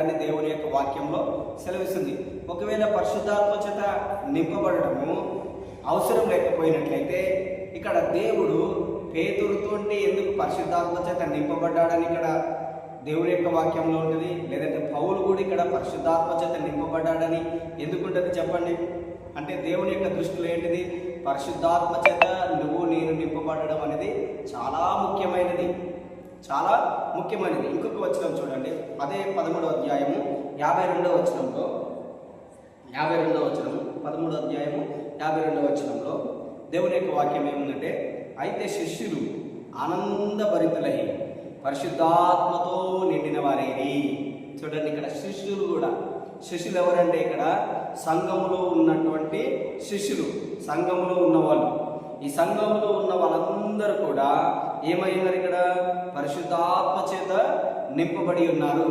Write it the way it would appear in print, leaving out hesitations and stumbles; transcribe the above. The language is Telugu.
నింపబడ్డారని దేవుని యొక్క వాక్యంలో సెలవిస్తుంది. ఒకవేళ పరిశుద్ధాత్మ చేత నింపబడము అవసరం లేకపోయినట్లయితే ఇక్కడ దేవుడు పేతురుతోటి ఎందుకు పరిశుద్ధాత్మ చేత నింపబడ్డాడని ఇక్కడ దేవుని యొక్క వాక్యంలో ఉంటుంది? లేదంటే పౌలు కూడా ఇక్కడ పరిశుద్ధాత్మ చేత నింపబడ్డాడని ఎందుకుంటుంది చెప్పండి? అంటే దేవుని యొక్క దృష్టిలో ఏంటిది? పరిశుద్ధాత్మ చేత నువ్వు నేను నింపబడడం అనేది చాలా ముఖ్యమైనది, చాలా ముఖ్యమైనది. ఇంకొక వచనం చూడండి, అదే 13వ అధ్యాయము 52వ వచనంలో 52వ వచనము 13వ అధ్యాయము 52వ వచనంలో దేవుని యొక్క వాక్యం ఏముందంటే, అయితే శిష్యులు ఆనందభరితులై పరిశుద్ధాత్మతో నిండిన వారేది. చూడండి, ఇక్కడ శిష్యులు కూడా, శిష్యులు ఎవరంటే ఇక్కడ సంఘములో ఉన్నటువంటి శిష్యులు, సంఘములో ఉన్నవాళ్ళు. ఈ సంఘములో ఉన్న వాళ్ళందరూ కూడా ఏమైనారు? ఇక్కడ పరిశుద్ధాత్మ చేత నింపబడి ఉన్నారు.